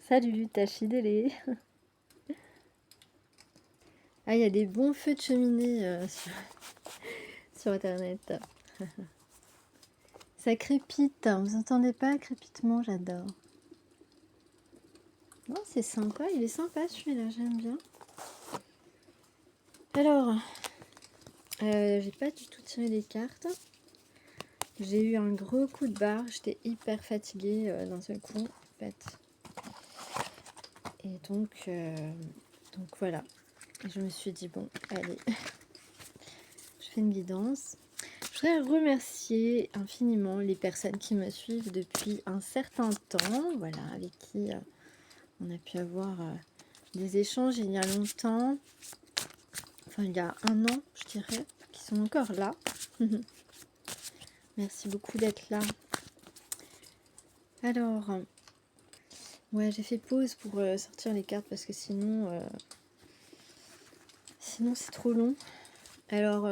Salut, Tachidélé. Ah, il y a des bons feux de cheminée sur Internet. Ça crépite, hein. Vous entendez pas le crépitement? J'adore. Oh, c'est sympa, il est sympa celui-là, j'aime bien. Alors, j'ai pas du tout tiré les cartes. J'ai eu un gros coup de barre, j'étais hyper fatiguée d'un seul coup, en fait. Et donc voilà. Je me suis dit, bon, allez, je fais une guidance. Je voudrais remercier infiniment les personnes qui me suivent depuis un certain temps, voilà, avec qui on a pu avoir des échanges il y a longtemps, enfin il y a un an, je dirais, qui sont encore là. Merci beaucoup d'être là. Alors, ouais, j'ai fait pause pour sortir les cartes parce que sinon c'est trop long. Alors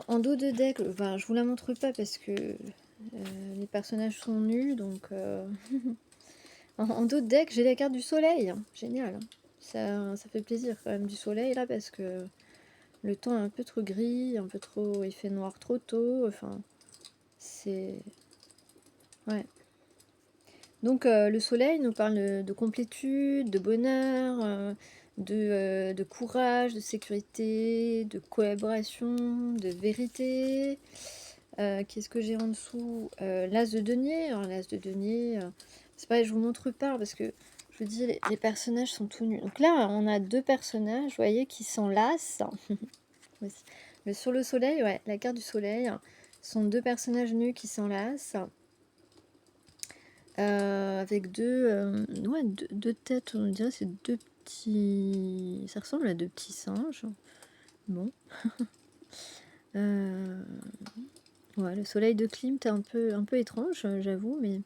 en dos de deck, enfin, je vous la montre pas parce que les personnages sont nus, donc en dos de deck, j'ai la carte du soleil. Génial. Ça fait plaisir quand même du soleil là parce que le temps est un peu trop gris, un peu trop. Il fait noir trop tôt. Enfin, c'est. Ouais. Donc le soleil nous parle de complétude, de bonheur, de courage, de sécurité, de collaboration, de vérité. Qu'est-ce que j'ai en dessous? L'as de denier. Alors l'as de denier, c'est pareil, je vous montre pas parce que je vous dis, les personnages sont tout nus. Donc là, on a deux personnages, vous voyez, qui s'enlacent. Mais sur le soleil, ouais, la carte du soleil, sont deux personnages nus qui s'enlacent. Avec deux têtes, on dirait c'est deux petits... Ça ressemble à deux petits singes. Bon. Ouais, le soleil de Klimt est un peu étrange, j'avoue, mais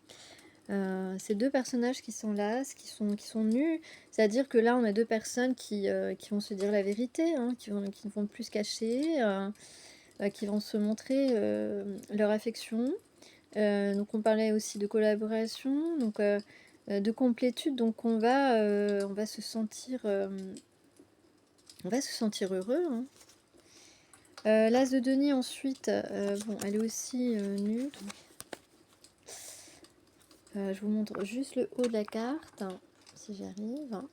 ces deux personnages qui sont là, qui sont nus, c'est-à-dire que là, on a deux personnes qui vont se dire la vérité, hein, qui ne vont plus se cacher, qui vont se montrer leur affection. Donc on parlait aussi de collaboration, donc de complétude, donc on va se sentir heureux, hein. L'as de denier ensuite, bon, elle est aussi nue. Donc, je vous montre juste le haut de la carte, hein, si j'arrive, hein,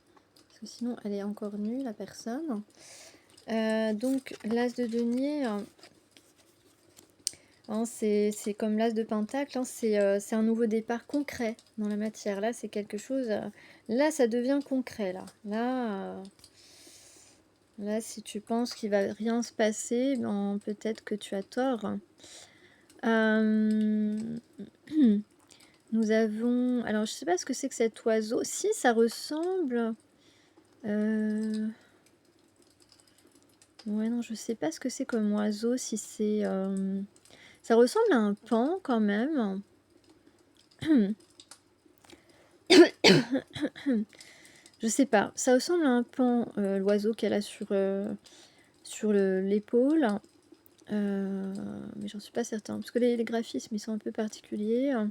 parce que sinon elle est encore nue la personne. Donc l'as de denier, hein, c'est comme l'as de pentacle, hein, c'est un nouveau départ concret dans la matière. Là, c'est quelque chose... là, ça devient concret. Là, si tu penses qu'il va rien se passer, ben, peut-être que tu as tort. Nous avons... Alors, je sais pas ce que c'est que cet oiseau. Si, ça ressemble... Ouais, non, je sais pas ce que c'est comme oiseau. Si c'est... Ça ressemble à un paon, quand même. Je sais pas, ça ressemble à un paon, l'oiseau qu'elle a sur l'épaule, mais j'en suis pas certaine, parce que les graphismes ils sont un peu particuliers, j'en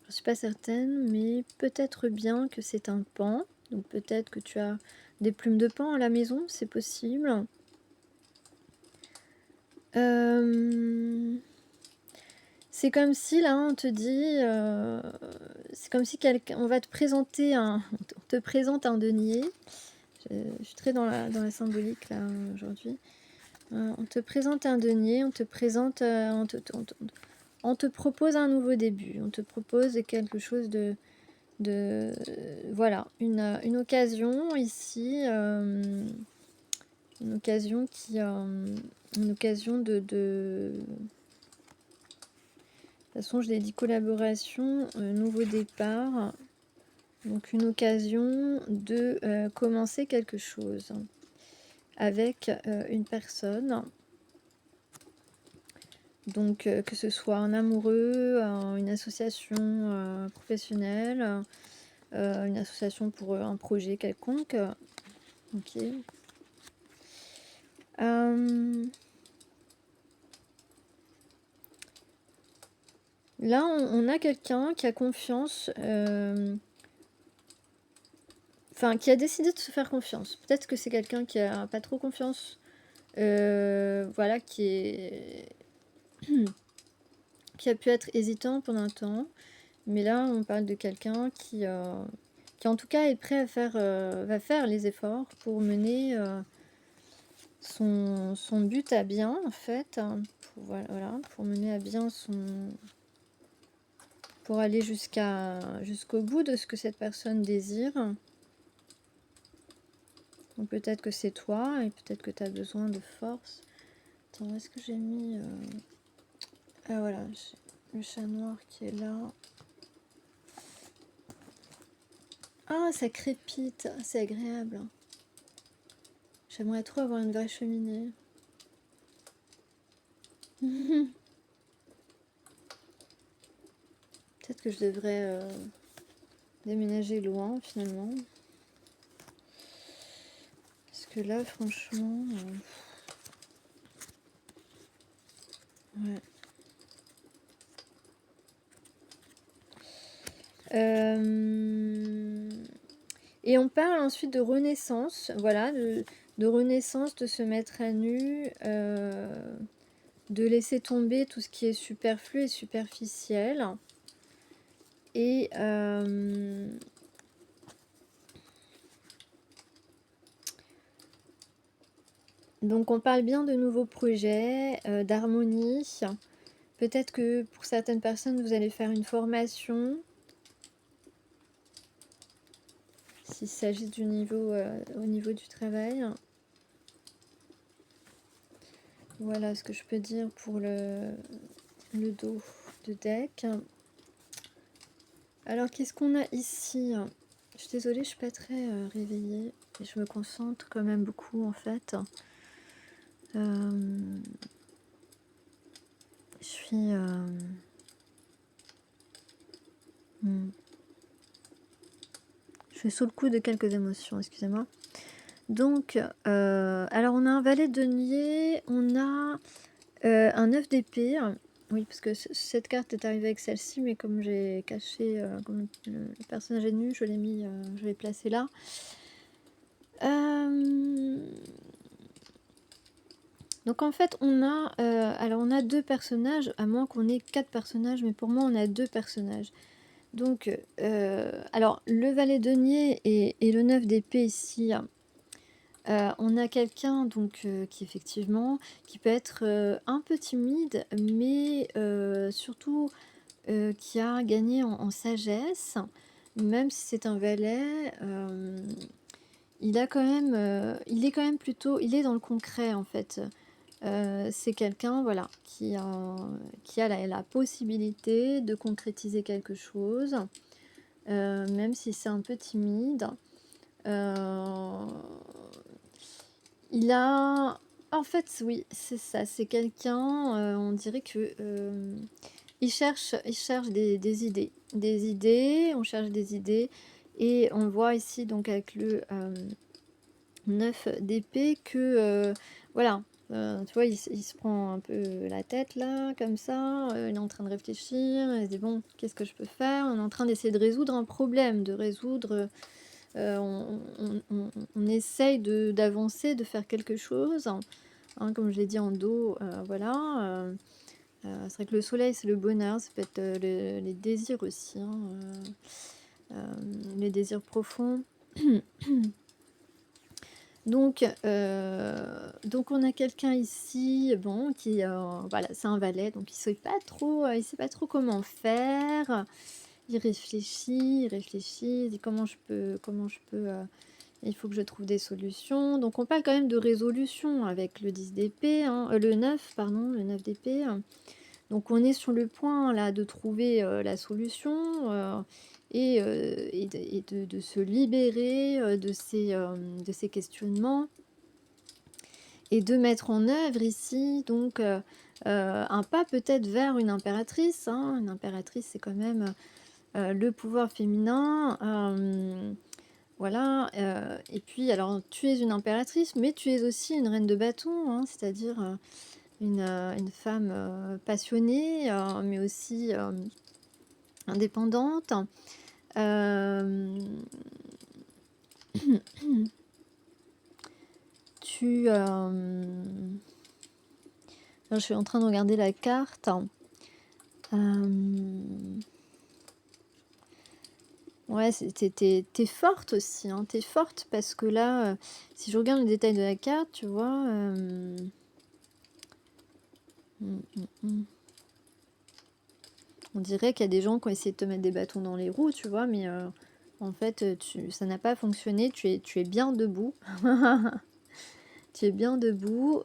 suis pas certaine, mais peut-être bien que c'est un paon, donc peut-être que tu as des plumes de paon à la maison, c'est possible. C'est comme si là on te dit, c'est comme si on va te présenter on te présente un denier. Je suis très dans la symbolique là aujourd'hui. On te présente un denier, on te présente, on te propose un nouveau début, on te propose quelque chose voilà, une occasion ici, une occasion de toute façon, je l'ai dit, collaboration, nouveau départ. Donc une occasion de commencer quelque chose avec une personne. Donc que ce soit un amoureux, une association professionnelle, une association pour un projet quelconque. Ok. Là, on a quelqu'un qui a confiance, enfin, qui a décidé de se faire confiance. Peut-être que c'est quelqu'un qui a pas trop confiance, voilà, qui a pu être hésitant pendant un temps. Mais là, on parle de quelqu'un qui en tout cas est prêt à faire, va faire les efforts pour mener, son but à bien, en fait, hein, voilà, pour mener à bien pour aller jusqu'au bout de ce que cette personne désire. Donc peut-être que c'est toi et peut-être que tu as besoin de force. Attends, où est-ce que j'ai mis... Ah voilà, le chat noir qui est là. Ah, ça crépite, c'est agréable. J'aimerais trop avoir une vraie cheminée. Peut-être que je devrais déménager loin finalement. Parce que là, franchement... ouais. Et on parle ensuite de renaissance, voilà, de renaissance, de se mettre à nu, de laisser tomber tout ce qui est superflu et superficiel. Et donc on parle bien de nouveaux projets, d'harmonie. Peut-être que pour certaines personnes, vous allez faire une formation. S'il s'agit au niveau du travail. Voilà ce que je peux dire pour le dos de deck. Alors qu'est-ce qu'on a ici? Je suis désolée, je suis pas très réveillée et je me concentre quand même beaucoup en fait. Je suis... Je suis sous le coup de quelques émotions, excusez-moi. Donc, alors on a un valet de denier, on a un 9 d'épée. Oui, parce que cette carte est arrivée avec celle-ci, mais comme j'ai caché, comme le personnage est nu, je l'ai mis, je l'ai placé là. Donc en fait, alors on a deux personnages, à moins qu'on ait 4 personnages, mais pour moi on a 2 personnages. Donc, alors le valet denier et le 9 d'épée ici, on a quelqu'un donc qui effectivement, qui peut être un peu timide, mais surtout qui a gagné en sagesse, même si c'est un valet. Il est quand même plutôt, il est dans le concret en fait. C'est quelqu'un, voilà, qui a la possibilité de concrétiser quelque chose, même si c'est un peu timide. Il a... En fait, oui, c'est ça, c'est quelqu'un, on dirait que il cherche des idées, on cherche des idées, et on voit ici donc avec le 9 d'épée que, voilà, tu vois, il se prend un peu la tête là, comme ça, il est en train de réfléchir, il se dit bon, qu'est-ce que je peux faire? On est en train d'essayer de résoudre un problème, de résoudre... on essaye d'avancer, de faire quelque chose, hein, comme je l'ai dit en dos, voilà. C'est vrai que le soleil, c'est le bonheur, ça peut être les désirs aussi, hein, les désirs profonds. Donc on a quelqu'un ici, bon, qui, voilà, c'est un valet, donc il sait pas trop comment faire. Il réfléchit, il dit comment je peux, il faut que je trouve des solutions. Donc on parle quand même de résolution avec le 10 d'épée, hein, le 9, pardon, le 9 d'épée. Donc on est sur le point là de trouver la solution, et de se libérer de ces questionnements, et de mettre en œuvre ici donc un pas peut-être vers une impératrice, hein. Une impératrice, c'est quand même le pouvoir féminin, voilà. Et puis alors tu es une impératrice, mais tu es aussi une reine de bâton, hein, c'est-à-dire une femme passionnée, mais aussi indépendante. Euh, tu... je suis en train de regarder la carte. Ouais, t'es forte aussi, hein, t'es forte parce que là, si je regarde le détail de la carte, tu vois... On dirait qu'il y a des gens qui ont essayé de te mettre des bâtons dans les roues, tu vois, mais en fait, ça n'a pas fonctionné, tu es bien debout. Tu es bien debout.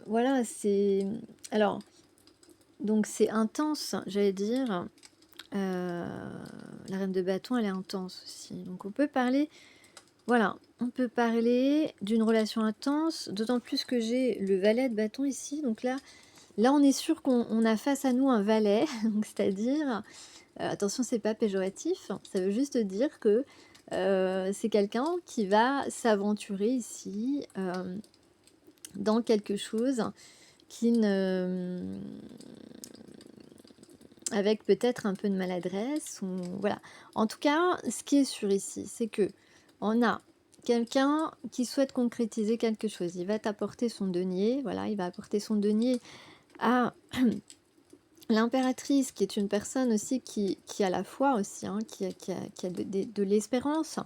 Voilà, c'est... Alors, donc c'est intense, j'allais dire. La reine de bâton, elle est intense aussi. Donc on peut parler... Voilà, on peut parler d'une relation intense, d'autant plus que j'ai le valet de bâton ici. Donc là, on est sûr qu'on a face à nous un valet, c'est-à-dire... attention, c'est pas péjoratif, ça veut juste dire que c'est quelqu'un qui va s'aventurer ici dans quelque chose qui ne... avec peut-être un peu de maladresse, ou voilà. En tout cas, ce qui est sûr ici, c'est que on a quelqu'un qui souhaite concrétiser quelque chose. Il va t'apporter son denier, voilà, il va apporter son denier à l'impératrice, qui est une personne aussi qui a la foi aussi, hein, qui a de l'espérance,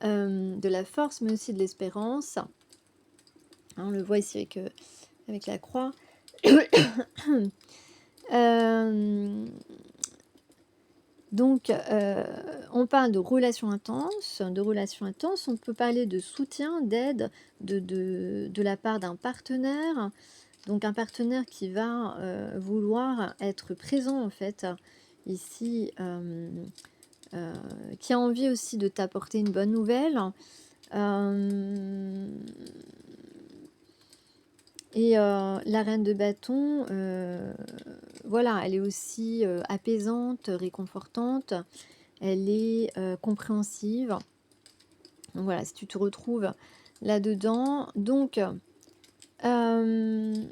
de la force, mais aussi de l'espérance. Hein, on le voit ici avec la croix. Donc, on parle de relations intenses, on peut parler de soutien, d'aide de la part d'un partenaire. Donc un partenaire qui va vouloir être présent en fait ici, qui a envie aussi de t'apporter une bonne nouvelle. Et la reine de bâton, voilà, elle est aussi apaisante, réconfortante, elle est compréhensive. Donc voilà, si tu te retrouves là-dedans. Donc on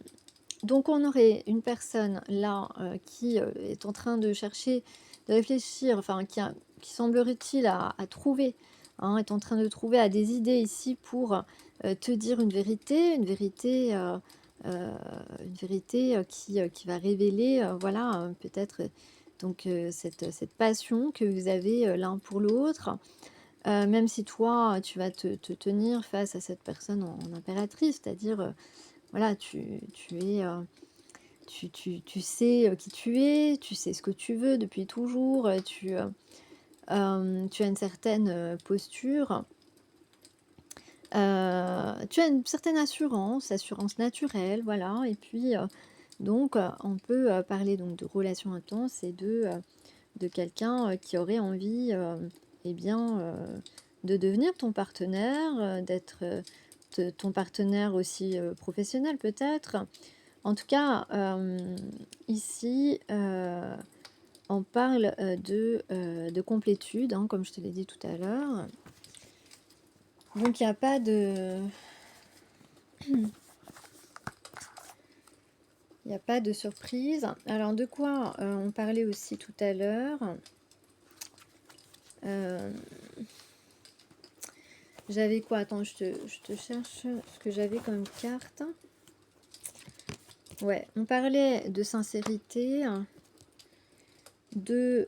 aurait une personne là qui est en train de chercher, de réfléchir, enfin qui semblerait-il à trouver, hein, est en train de trouver à des idées ici pour te dire une vérité qui va révéler, voilà, peut-être donc cette passion que vous avez l'un pour l'autre. Même si toi, tu vas te tenir face à cette personne en impératrice, c'est-à-dire, voilà, tu es, tu sais qui tu es, tu sais ce que tu veux depuis toujours, tu as une certaine posture, tu as une certaine assurance naturelle, voilà. Et puis, donc, on peut parler donc de relations intenses et de quelqu'un qui aurait envie, eh bien, de devenir ton partenaire, d'être ton partenaire aussi professionnel peut-être. En tout cas, ici, on parle de complétude, hein, comme je te l'ai dit tout à l'heure. Donc, il n'y a pas de... Il n'y a pas de surprise. Alors, de quoi on parlait aussi tout à l'heure. J'avais quoi? Attends, je te cherche ce que j'avais comme carte. Ouais, on parlait de sincérité, de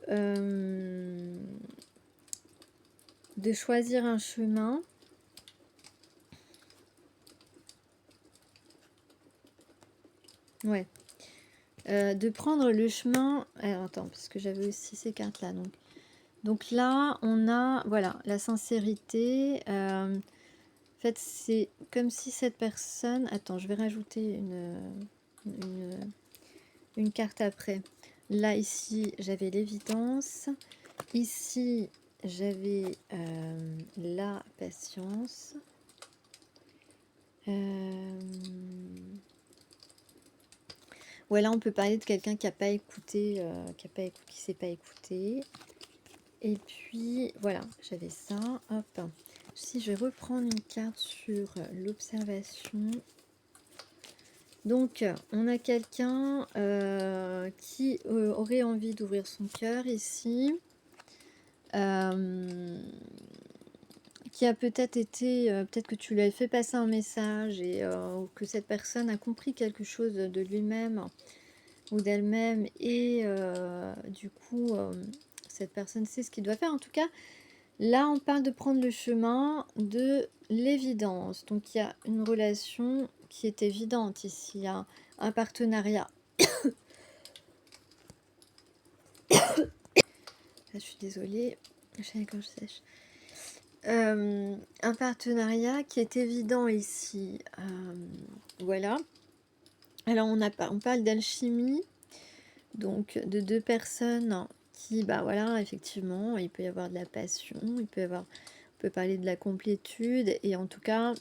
choisir un chemin. Ouais. De prendre le chemin... Alors, attends, parce que j'avais aussi ces cartes-là. Donc là, on a, voilà, la sincérité. En fait, c'est comme si cette personne... Attends, je vais rajouter une carte après. Là, ici, j'avais l'évidence. Ici, j'avais la patience. Ouais, là, on peut parler de quelqu'un qui n'a pas écouté, qui s'est pas écouté. Et puis, voilà, j'avais ça. Hop. Si je vais reprendre une carte sur l'observation. Donc, on a quelqu'un qui aurait envie d'ouvrir son cœur ici, euh, qui a peut-être été, peut-être que tu lui as fait passer un message et ou que cette personne a compris quelque chose de lui-même ou d'elle-même et du coup, cette personne sait ce qu'il doit faire. En tout cas, là, on parle de prendre le chemin de l'évidence. Donc, il y a une relation qui est évidente ici. Il y a un partenariat. Je suis désolée, j'ai la gorge sèche. Un partenariat qui est évident ici. Voilà. Alors, on parle d'alchimie, donc de deux personnes qui, bah voilà, effectivement, il peut y avoir de la passion, on peut parler de la complétude, et en tout cas,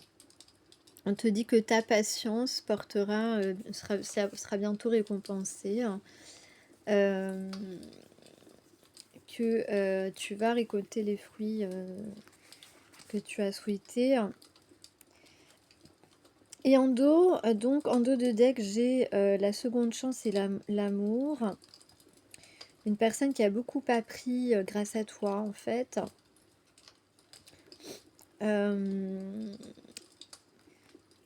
on te dit que ta patience sera bientôt récompensée, hein. Que tu vas récolter les fruits que tu as souhaités. Et en dos, donc en dos de deck, j'ai la seconde chance et l'amour. Une personne qui a beaucoup appris grâce à toi, en fait.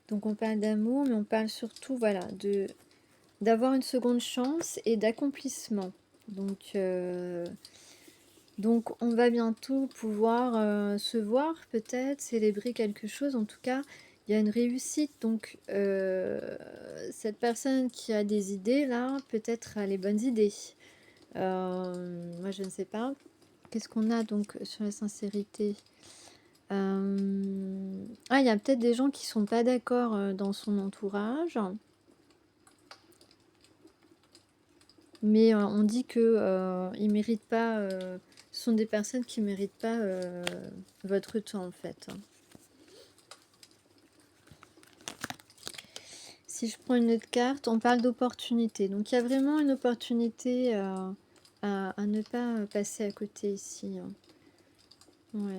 Donc on parle d'amour, mais on parle surtout, voilà, d'avoir une seconde chance et d'accomplissement. Donc on va bientôt pouvoir se voir, peut-être, célébrer quelque chose. En tout cas, il y a une réussite. Donc cette personne qui a des idées, là, peut-être a les bonnes idées. Moi, je ne sais pas. Qu'est-ce qu'on a donc sur la sincérité? Ah, il y a peut-être des gens qui sont pas d'accord dans son entourage. Mais on dit que ils méritent pas. Ce sont des personnes qui méritent pas votre temps, en fait. Si je prends une autre carte, on parle d'opportunité. Donc il y a vraiment une opportunité à ne pas passer à côté ici, hein. Ouais.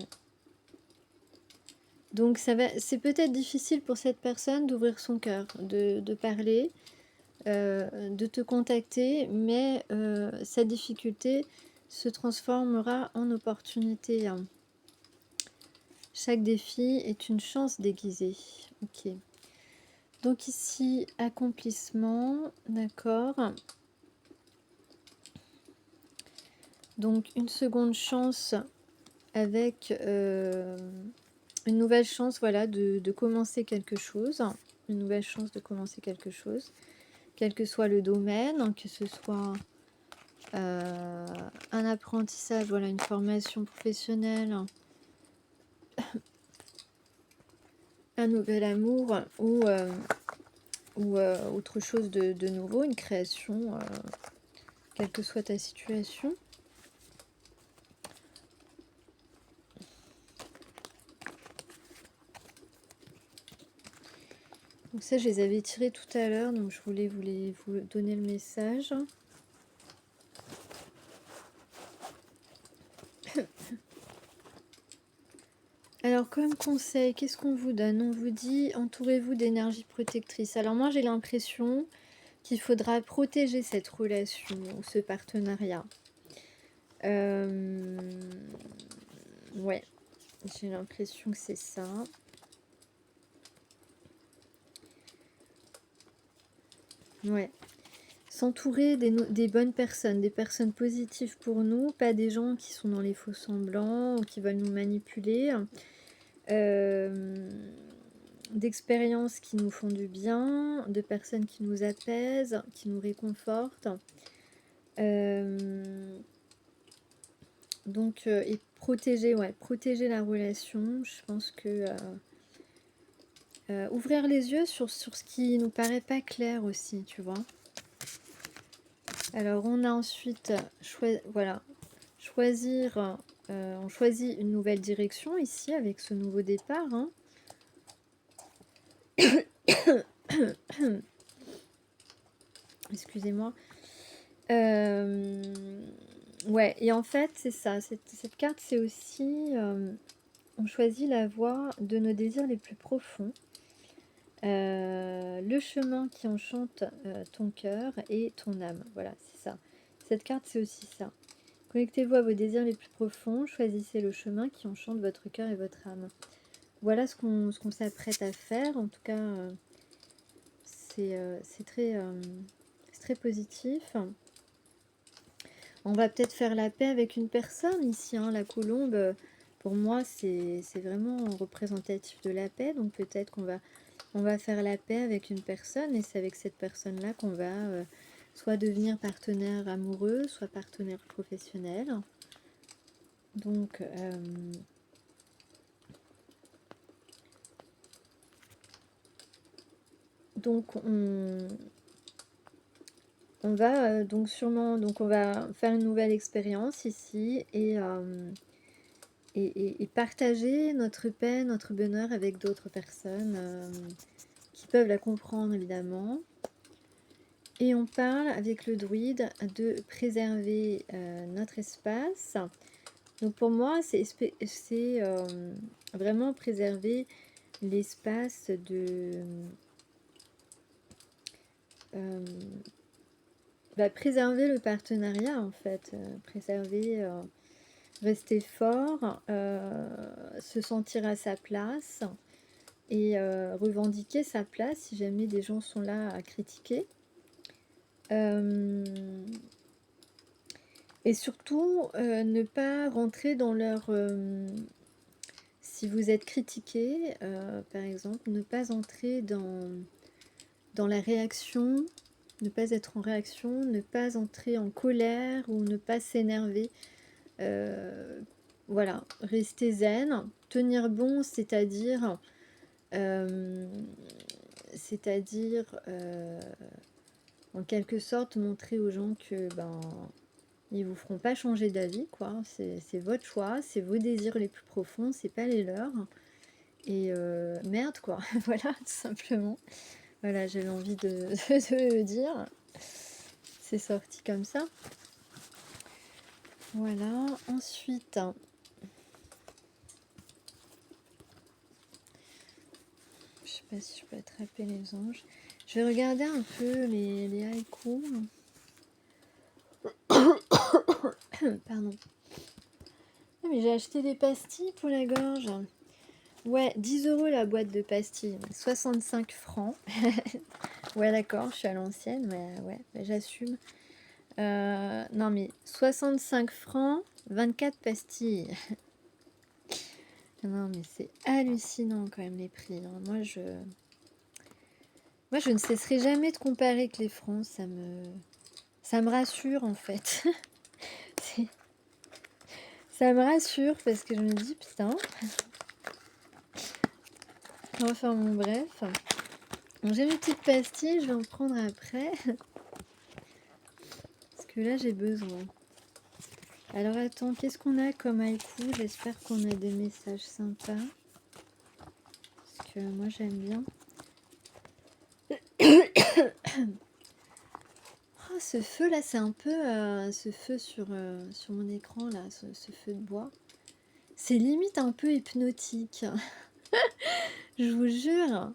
Donc c'est peut-être difficile pour cette personne d'ouvrir son cœur, de parler, de te contacter, mais cette difficulté se transformera en opportunité, hein. Chaque défi est une chance déguisée. Ok. Donc ici, accomplissement, d'accord. Donc une seconde chance avec une nouvelle chance, voilà, de commencer quelque chose. Une nouvelle chance de commencer quelque chose, quel que soit le domaine, que ce soit un apprentissage, voilà, une formation professionnelle, un nouvel amour ou autre chose de nouveau, une création, quelle que soit ta situation. Donc ça, je les avais tirés tout à l'heure, donc je voulais vous donner le message. Alors, comme conseil, qu'est-ce qu'on vous donne? On vous dit, entourez-vous d'énergie protectrice. Alors moi, j'ai l'impression qu'il faudra protéger cette relation ou ce partenariat. Ouais, j'ai l'impression que c'est ça. Ouais. S'entourer des bonnes personnes, des personnes positives pour nous, pas des gens qui sont dans les faux semblants ou qui veulent nous manipuler. D'expériences qui nous font du bien, de personnes qui nous apaisent, qui nous réconfortent. Donc, et protéger la relation. Je pense que ouvrir les yeux sur ce qui nous paraît pas clair aussi, tu vois. Alors, on a ensuite choisir. On choisit une nouvelle direction ici avec ce nouveau départ, hein. Excusez-moi. Ouais, et en fait, c'est ça. Cette carte, c'est aussi... on choisit la voie de nos désirs les plus profonds. Le chemin qui enchante ton cœur et ton âme. Voilà, c'est ça. Cette carte, c'est aussi ça. Connectez-vous à vos désirs les plus profonds, choisissez le chemin qui enchante votre cœur et votre âme. Voilà ce qu'on s'apprête à faire. En tout cas, c'est très positif. On va peut-être faire la paix avec une personne ici. Hein. La colombe, pour moi, c'est vraiment représentatif de la paix. Donc peut-être on va faire la paix avec une personne. Et c'est avec cette personne-là qu'on va soit devenir partenaire amoureux, soit partenaire professionnel. Donc, on va donc sûrement, donc on va faire une nouvelle expérience ici et partager notre paix, notre bonheur avec d'autres personnes qui peuvent la comprendre évidemment. Et on parle avec le druide de préserver notre espace. Donc pour moi, c'est vraiment préserver l'espace de... préserver le partenariat en fait, préserver, rester fort, se sentir à sa place et revendiquer sa place si jamais des gens sont là à critiquer. Et surtout, ne pas rentrer dans leur... si vous êtes critiqué, par exemple, ne pas entrer dans la réaction, ne pas être en réaction, ne pas entrer en colère ou ne pas s'énerver. Voilà, rester zen, tenir bon, c'est-à-dire en quelque sorte montrer aux gens que ils vous feront pas changer d'avis, quoi. C'est votre choix, c'est vos désirs les plus profonds, c'est pas les leurs. Et merde, quoi. Voilà, tout simplement. Voilà, j'avais envie de le dire. C'est sorti comme ça. Voilà, ensuite... Je sais pas si je peux attraper les anges. Je vais regarder un peu les haïkus. Pardon. Ah, mais j'ai acheté des pastilles pour la gorge. Ouais, 10 € la boîte de pastilles. 65 francs. Ouais, d'accord, je suis à l'ancienne. Ouais, j'assume. Non, mais 65 francs, 24 pastilles. Non, mais c'est hallucinant quand même les prix. Hein. Moi, je ne cesserai jamais de comparer avec les francs. Ça me rassure en fait. Ça me rassure parce que je me dis putain. Enfin bon bref. Bon, j'ai une petite pastille, je vais en prendre après. Parce que là j'ai besoin. Alors attends, qu'est-ce qu'on a comme haïku? J'espère qu'on a des messages sympas. Parce que moi j'aime bien. Oh, ce feu là, c'est un peu ce feu sur mon écran là, ce feu de bois. C'est limite un peu hypnotique. Je vous jure.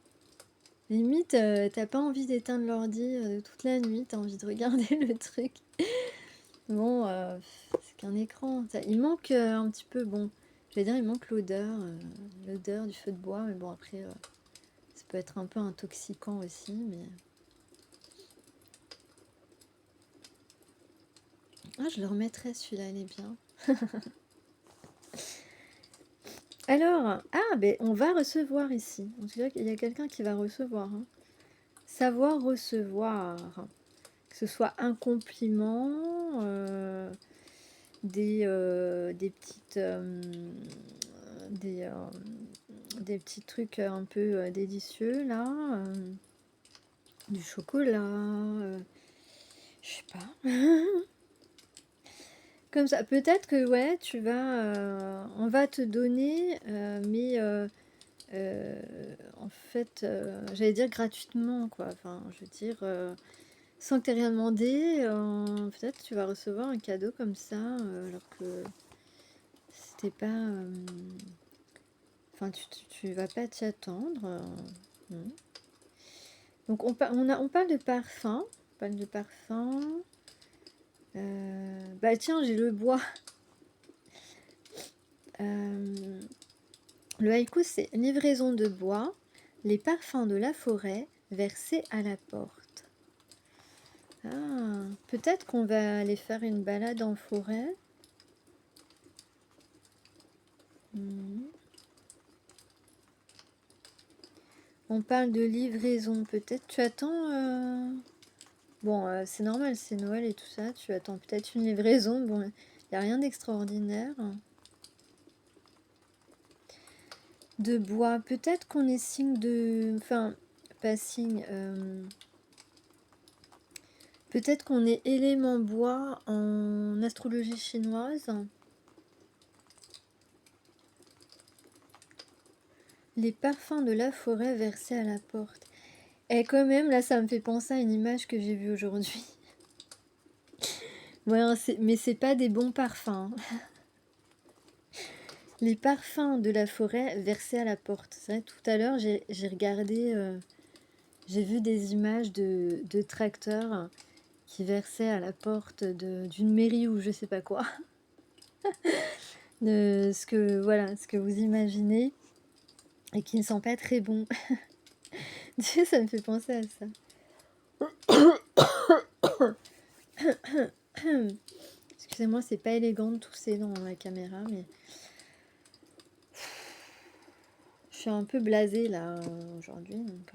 Limite, t'as pas envie d'éteindre l'ordi toute la nuit, t'as envie de regarder le truc. Bon, c'est qu'un écran. Il manque un petit peu, bon, je vais dire, il manque l'odeur du feu de bois, mais bon, après, ça peut être un peu intoxicant aussi, mais... Ah, je le remettrai, celui-là, il est bien. Alors, ben, on va recevoir ici. On dirait qu'il y a quelqu'un qui va recevoir. Hein. Savoir recevoir. Que ce soit un compliment, des petites... des petits trucs un peu délicieux, là. Du chocolat. Je sais pas. Comme ça, peut-être que ouais, on va te donner, mais en fait, j'allais dire gratuitement, quoi. Enfin, je veux dire, sans que tu aies rien demandé, peut-être tu vas recevoir un cadeau comme ça, alors que c'était pas... Enfin, tu vas pas t'y attendre. Non. Donc on parle de parfum. On parle de parfum. Bah tiens, j'ai le bois. Le haïku, c'est livraison de bois, les parfums de la forêt versés à la porte. Ah, peut-être qu'on va aller faire une balade en forêt. On parle de livraison, peut-être. Tu attends... Bon, c'est normal, c'est Noël et tout ça. Tu attends peut-être une livraison. Bon, il n'y a rien d'extraordinaire. De bois, peut-être qu'on est signe de... Enfin, pas signe... peut-être qu'on est élément bois en astrologie chinoise. Les parfums de la forêt versés à la porte. Et quand même, là, ça me fait penser à une image que j'ai vue aujourd'hui. Ouais, mais c'est pas des bons parfums. Les parfums de la forêt versés à la porte. C'est vrai, tout à l'heure, j'ai regardé, j'ai vu des images de tracteurs qui versaient à la porte d'une mairie ou je sais pas quoi. Voilà, ce que vous imaginez et qui ne sont pas très bons. Ça me fait penser à ça. Excusez-moi, c'est pas élégant de tousser dans la caméra, mais je suis un peu blasée là aujourd'hui. Donc,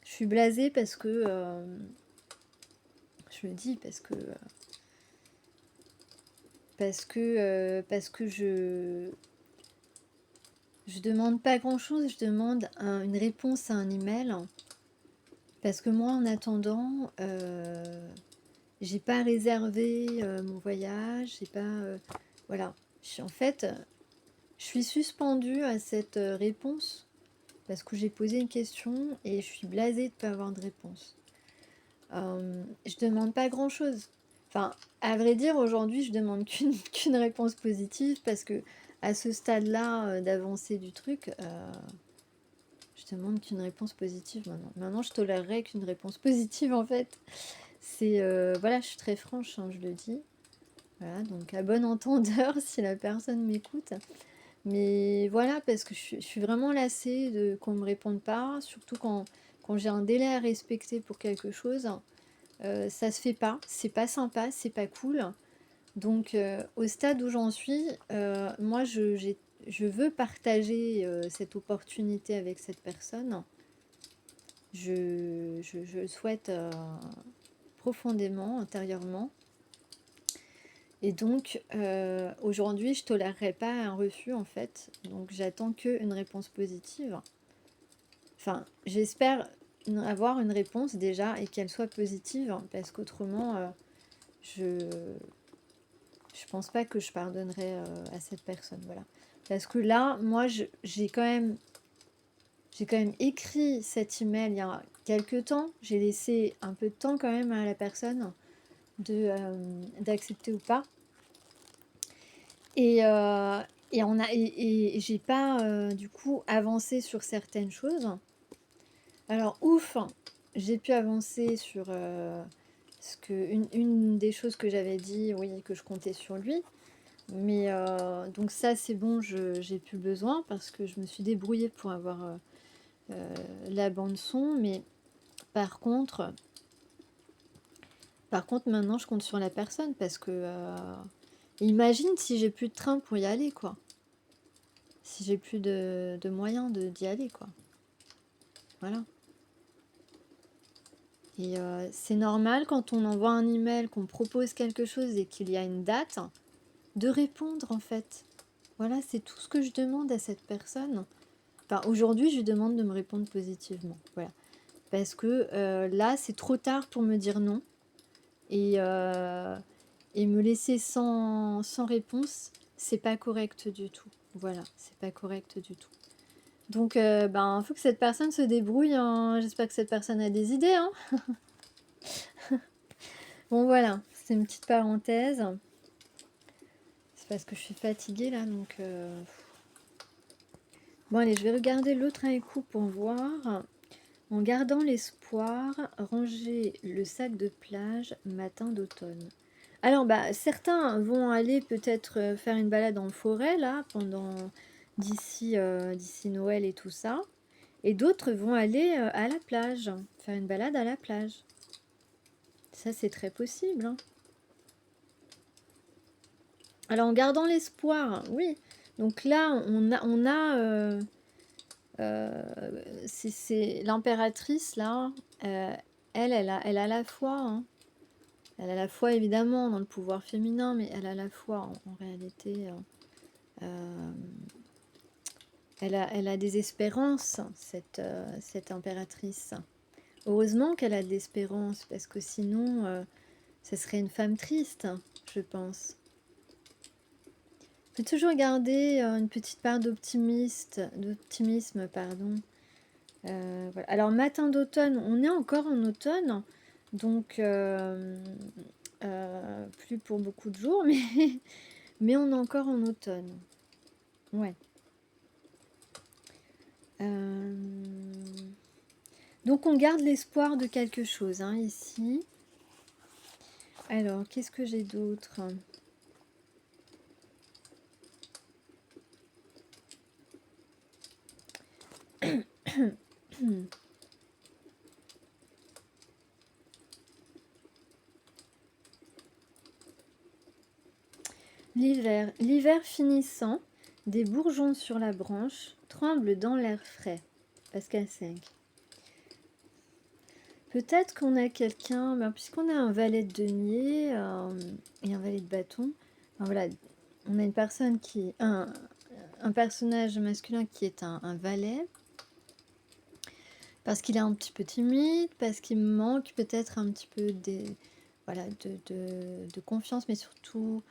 je suis blasée parce que je le dis parce que je demande pas grand chose, je demande une réponse à un email. Parce que moi, en attendant, j'ai pas réservé mon voyage, j'ai pas. Voilà. En fait, je suis suspendue à cette réponse parce que j'ai posé une question et je suis blasée de pas avoir de réponse. Je demande pas grand chose. Enfin, à vrai dire, aujourd'hui, je demande qu'une réponse positive parce que à ce stade-là d'avancée du truc, je demande qu'une réponse positive maintenant. Maintenant, je tolérerais qu'une réponse positive en fait. C'est voilà, je suis très franche, hein, je le dis. Voilà, donc à bon entendeur si la personne m'écoute. Mais voilà, parce que je suis vraiment lassée de qu'on me réponde pas, surtout quand j'ai un délai à respecter pour quelque chose. Ça se fait pas, c'est pas sympa, c'est pas cool. Donc au stade où j'en suis, moi je veux partager cette opportunité avec cette personne. Je le souhaite profondément, intérieurement. Et donc aujourd'hui je tolérerai pas un refus en fait. Donc j'attends qu'une réponse positive. Enfin, j'espère avoir une réponse déjà et qu'elle soit positive, hein, parce qu'autrement je pense pas que je pardonnerai à cette personne, voilà. Parce que là, moi, j'ai quand même écrit cet email il y a quelques temps. J'ai laissé un peu de temps quand même à la personne d'accepter ou pas. Et, et j'ai pas du coup avancé sur certaines choses. Alors ouf, j'ai pu avancer sur une des choses que j'avais dit, oui, que je comptais sur lui. Mais donc ça c'est bon, j'ai plus besoin parce que je me suis débrouillée pour avoir la bande son. Mais par contre maintenant je compte sur la personne parce que imagine si j'ai plus de train pour y aller quoi. Si j'ai plus de moyens d'y aller quoi. Voilà. Et c'est normal quand on envoie un email, qu'on propose quelque chose et qu'il y a une date, de répondre en fait. Voilà, c'est tout ce que je demande à cette personne. Enfin, aujourd'hui, je lui demande de me répondre positivement. Voilà. Parce que là, c'est trop tard pour me dire non. Et me laisser sans réponse, c'est pas correct du tout. Voilà, c'est pas correct du tout. Donc, faut que cette personne se débrouille, hein. J'espère que cette personne a des idées, hein. Bon, voilà, c'est une petite parenthèse. C'est parce que je suis fatiguée, là, donc... Bon, allez, je vais regarder l'autre haïku pour voir. En gardant l'espoir, ranger le sac de plage matin d'automne. Alors, bah, certains vont aller peut-être faire une balade en forêt, là, d'ici Noël et tout ça. Et d'autres vont aller à la plage, faire une balade à la plage. Ça, c'est très possible, hein. Alors, en gardant l'espoir, oui. Donc là, c'est l'impératrice, là. Elle a la foi, hein. Elle a la foi, évidemment, dans le pouvoir féminin, mais elle a la foi, en réalité. Euh, elle a des espérances, cette impératrice. Heureusement qu'elle a de l'espérance, parce que sinon, ce serait une femme triste, je pense. Faut toujours garder une petite part d'optimisme, pardon. Voilà. Alors, matin d'automne, on est encore en automne, donc plus pour beaucoup de jours, mais on est encore en automne. Ouais. Donc, on garde l'espoir de quelque chose, hein, ici. Alors, qu'est-ce que j'ai d'autre ? L'hiver finissant, des bourgeons sur la branche tremblent dans l'air frais. Pascal 5. Peut-être qu'on a quelqu'un, ben, puisqu'on a un valet de denier et un valet de bâton, ben voilà, on a une personne un personnage masculin qui est un valet, parce qu'il est un petit peu timide, parce qu'il manque peut-être un petit peu voilà, de confiance, mais surtout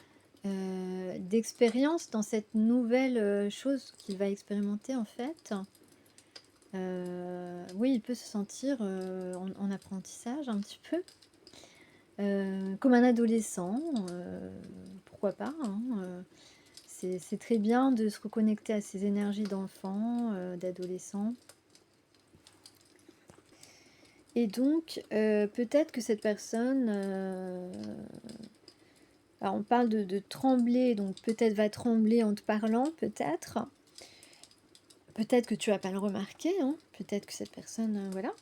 d'expérience dans cette nouvelle chose qu'il va expérimenter en fait. Oui, il peut se sentir en apprentissage un petit peu, comme un adolescent, pourquoi pas, hein, c'est très bien de se reconnecter à ses énergies d'enfant, d'adolescent. Et donc, peut-être que cette personne, alors on parle de trembler, donc peut-être va trembler en te parlant, peut-être. Peut-être que tu vas pas le remarquer, hein. Peut-être que cette personne, voilà.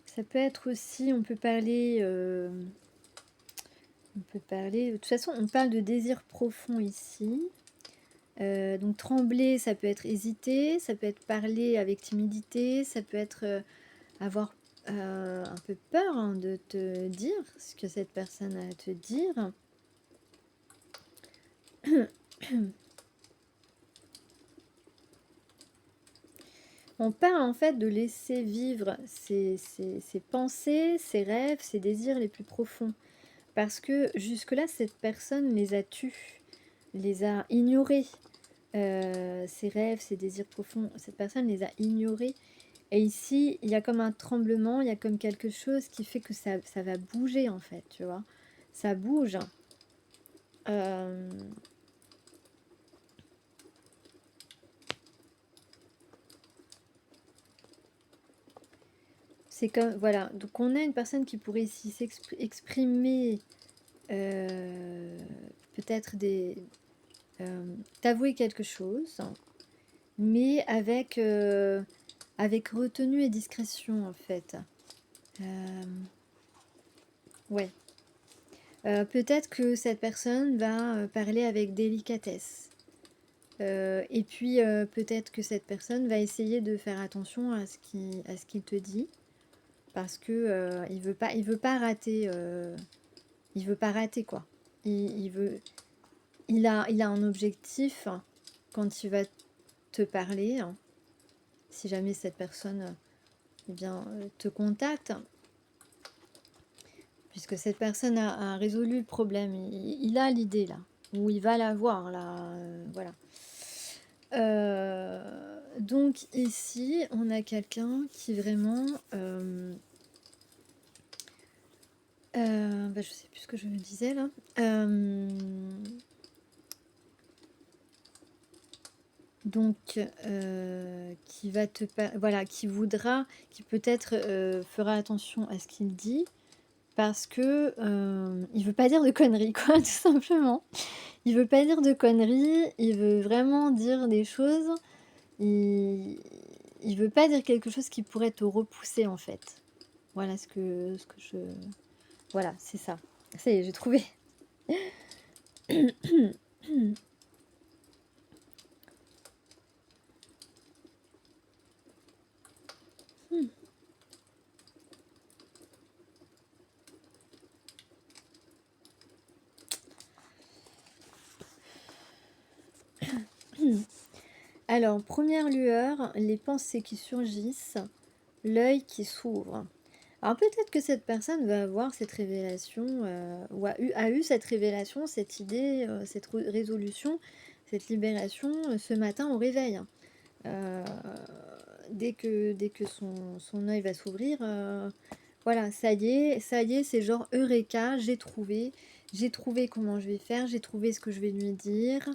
Ça peut être aussi, on peut parler, de toute façon, on parle de désir profond ici. Donc trembler, ça peut être hésiter, ça peut être parler avec timidité, ça peut être avoir un peu peur, hein, de te dire ce que cette personne a à te dire. On parle en fait de laisser vivre ses pensées, ses rêves, ses désirs les plus profonds. Parce que jusque-là, cette personne les a tus, les a ignorés. Ses rêves, ses désirs profonds, cette personne les a ignorés. Et ici, il y a comme un tremblement, il y a comme quelque chose qui fait que ça va bouger en fait, tu vois. Ça bouge. Euh, c'est comme, voilà, donc on a une personne qui pourrait ici exprimer peut-être t'avouer quelque chose, mais avec retenue et discrétion en fait. Euh, ouais. Peut-être que cette personne va parler avec délicatesse. Et puis peut-être que cette personne va essayer de faire attention à ce qu'il te dit, parce que il veut pas rater, il veut pas rater quoi. Il veut, il a un objectif quand il va te parler, hein. Si jamais cette personne eh bien, te contacte, puisque cette personne a résolu le problème, il a l'idée là, ou il va l'avoir là, voilà. Donc ici, on a quelqu'un qui vraiment Bah, je sais plus ce que je me disais là. Donc, qui va te voilà, qui voudra, qui peut-être fera attention à ce qu'il dit parce que il veut pas dire de conneries, quoi, tout simplement. Il veut pas dire de conneries, il veut vraiment dire des choses. Il, il veut pas dire quelque chose qui pourrait te repousser, en fait. Voilà ce que je. Voilà, c'est ça. Ça y est, j'ai trouvé. Alors, première lueur, les pensées qui surgissent, l'œil qui s'ouvre. Alors peut-être que cette personne va avoir cette révélation, ou a eu cette révélation, cette idée, cette résolution, cette libération ce matin au réveil, hein. Euh, dès que son œil va s'ouvrir, voilà, ça y est, c'est genre Eureka, j'ai trouvé comment je vais faire, j'ai trouvé ce que je vais lui dire.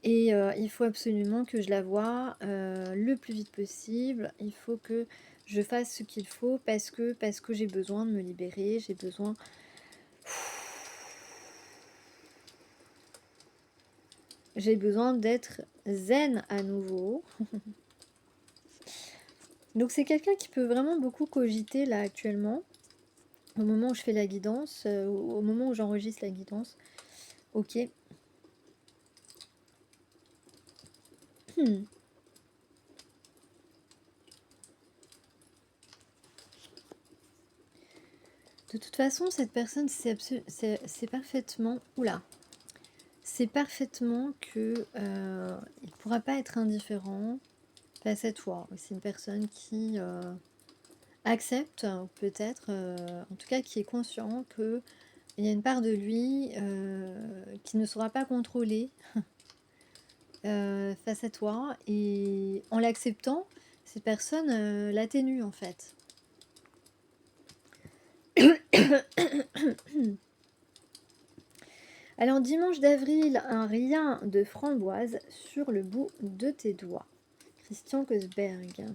Et il faut absolument que je la voie le plus vite possible. Il faut que je fasse ce qu'il faut parce que j'ai besoin de me libérer, j'ai besoin d'être zen à nouveau. Donc c'est quelqu'un qui peut vraiment beaucoup cogiter là actuellement, au moment où je fais la guidance, au moment où j'enregistre la guidance. Ok. Hmm. De toute façon, cette personne c'est parfaitement. Oula! C'est parfaitement que il pourra pas être indifférent face à toi. C'est une personne qui accepte, peut-être, en tout cas qui est conscient que il y a une part de lui qui ne sera pas contrôlée face à toi. Et en l'acceptant, cette personne l'atténue en fait. Alors dimanche d'avril, un rien de framboise sur le bout de tes doigts. Christian Kosberg.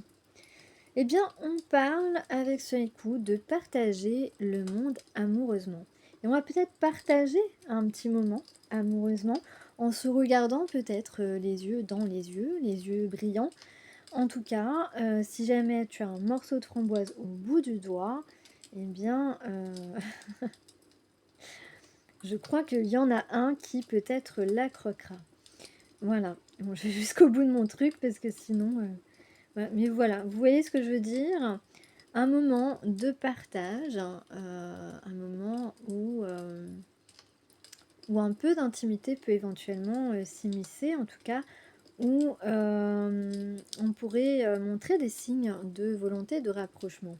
Eh bien, on parle avec ce coup de partager le monde amoureusement. Et on va peut-être partager un petit moment amoureusement en se regardant peut-être les yeux brillants. En tout cas, si jamais tu as un morceau de framboise au bout du doigt, eh bien, je crois qu'il y en a un qui peut-être la croquera. Voilà. Bon, je vais jusqu'au bout de mon truc parce que sinon... ouais, mais voilà, vous voyez ce que je veux dire? Un moment de partage, un moment où un peu d'intimité peut éventuellement s'immiscer, en tout cas, où on pourrait montrer des signes de volonté de rapprochement.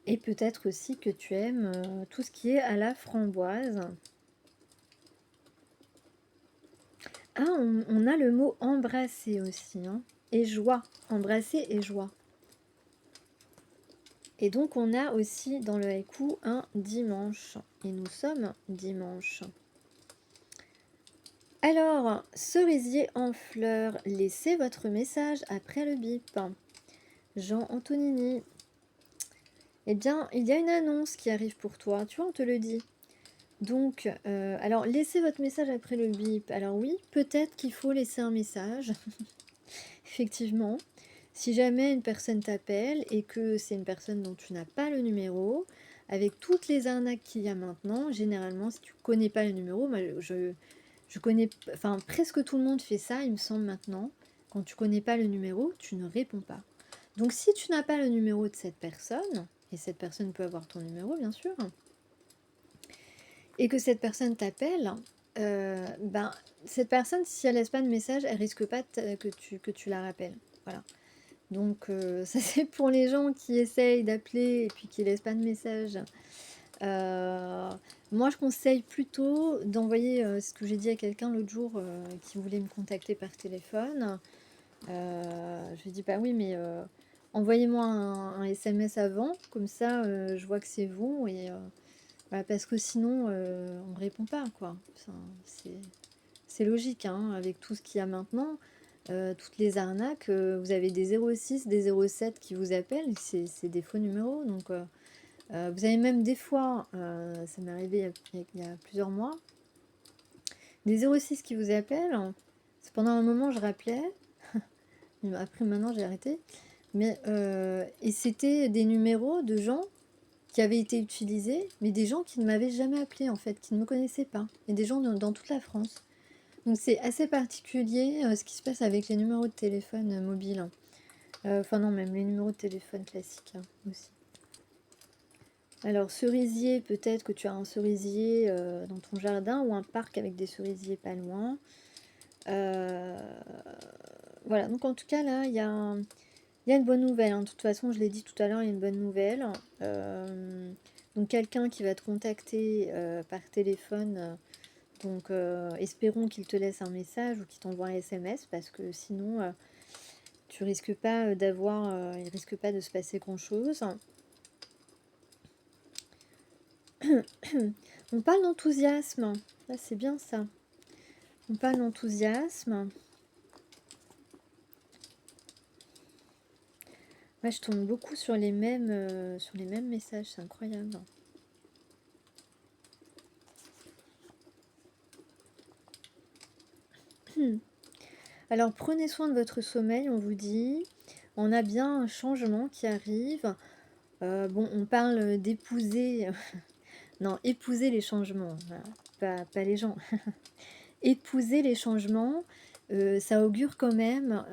Et peut-être aussi que tu aimes tout ce qui est à la framboise. Ah, on a le mot embrasser aussi, hein, et joie. Embrasser et joie. Et donc on a aussi dans le haïku un dimanche. Et nous sommes dimanche. Alors, cerisier en fleurs, laissez votre message après le bip. Jean Antonini. Eh bien, il y a une annonce qui arrive pour toi, tu vois, on te le dit. Donc, alors, laissez votre message après le bip. Alors oui, peut-être qu'il faut laisser un message, effectivement. Si jamais une personne t'appelle et que c'est une personne dont tu n'as pas le numéro, avec toutes les arnaques qu'il y a maintenant, généralement, si tu connais pas le numéro, moi, je connais, enfin presque tout le monde fait ça, il me semble maintenant. Quand tu connais pas le numéro, tu ne réponds pas. Donc si tu n'as pas le numéro de cette personne, et cette personne peut avoir ton numéro bien sûr, et que cette personne t'appelle, ben cette personne, si elle laisse pas de message, elle risque pas que tu la rappelles. Voilà. Donc ça c'est pour les gens qui essayent d'appeler et puis qui laissent pas de message. Moi je conseille plutôt d'envoyer ce que j'ai dit à quelqu'un l'autre jour qui voulait me contacter par téléphone. Je lui dis: «Bah oui, mais envoyez-moi un SMS avant, comme ça, je vois que c'est vous et bah, parce que sinon, on répond pas, quoi». Enfin, c'est logique, hein, avec tout ce qu'il y a maintenant, toutes les arnaques, vous avez des 06, des 07 qui vous appellent, et c'est des faux numéros, donc vous avez même des fois, ça m'est arrivé il y a plusieurs mois, des 06 qui vous appellent. C'est pendant un moment, je rappelais, après maintenant j'ai arrêté, mais et c'était des numéros de gens qui avaient été utilisés, mais des gens qui ne m'avaient jamais appelé en fait, qui ne me connaissaient pas, et des gens dans toute la France. Donc c'est assez particulier ce qui se passe avec les numéros de téléphone mobiles. Enfin non, même les numéros de téléphone classiques, hein, aussi. Alors cerisier, peut-être que tu as un cerisier dans ton jardin ou un parc avec des cerisiers pas loin. Voilà, donc en tout cas là, il y a une bonne nouvelle, hein. De toute façon, je l'ai dit tout à l'heure, il y a une bonne nouvelle. Donc quelqu'un qui va te contacter par téléphone, donc espérons qu'il te laisse un message ou qu'il t'envoie un SMS, parce que sinon tu risques pas d'avoir, il risque pas de se passer grand-chose. On parle d'enthousiasme, là c'est bien ça. On parle d'enthousiasme. Moi je tombe beaucoup sur les mêmes messages, c'est incroyable. Alors prenez soin de votre sommeil, on vous dit. On a bien un changement qui arrive. Bon, on parle d'épouser. Non, épouser les changements, voilà. Pas les gens. Épouser les changements, ça augure quand même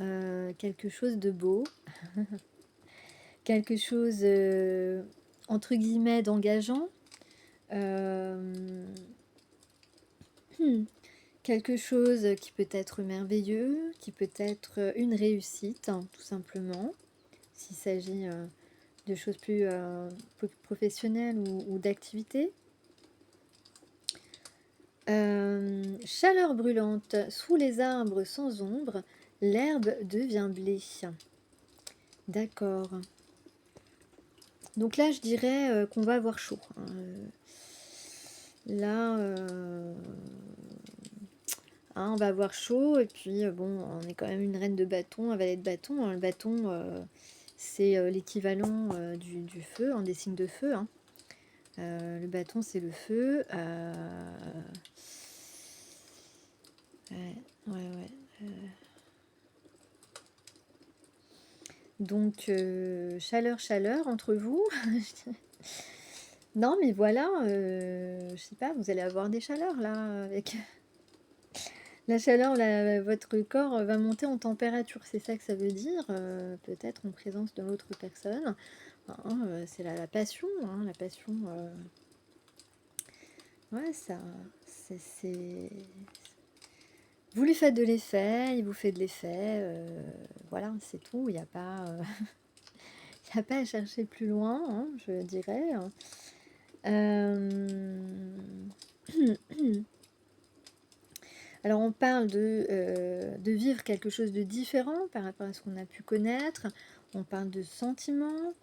quelque chose de beau. Quelque chose, entre guillemets, d'engageant. Euh, Quelque chose qui peut être merveilleux, qui peut être une réussite, hein, tout simplement, s'il s'agit de choses plus professionnelles ou d'activités. Chaleur brûlante, sous les arbres sans ombre, l'herbe devient blé. D'accord. Donc là, je dirais qu'on va avoir chaud, hein. Là, hein, on va avoir chaud, et puis bon, on est quand même une reine de bâton, un valet de bâton, hein. Le bâton, c'est l'équivalent du feu, des signes de feu, hein. Le bâton, c'est le feu. Ouais. Donc, chaleur entre vous. Non, mais voilà, je sais pas, vous allez avoir des chaleurs là, avec la chaleur, votre corps va monter en température, c'est ça que ça veut dire, peut-être en présence de l'autre personne. Hein, c'est la passion, hein, la passion. Ouais, ça, c'est. Vous lui faites de l'effet, il vous fait de l'effet, voilà, c'est tout. Il n'y a pas, il y a pas à chercher plus loin, hein, je dirais. Alors on parle de vivre quelque chose de différent par rapport à ce qu'on a pu connaître. On parle de sentiments.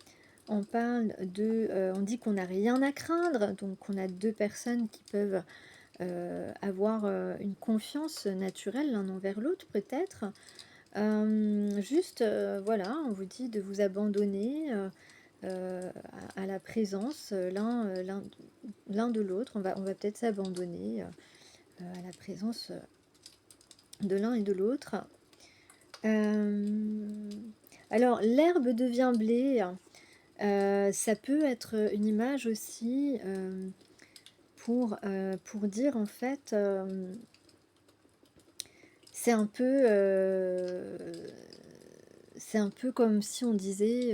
On parle on dit qu'on n'a rien à craindre, donc on a deux personnes qui peuvent avoir une confiance naturelle l'un envers l'autre peut-être. Juste, voilà, on vous dit de vous abandonner à la présence l'un de l'autre. On va peut-être s'abandonner à la présence de l'un et de l'autre. Alors, l'herbe devient blé. Ça peut être une image aussi pour dire en fait, c'est un peu, c'est un peu comme si on disait,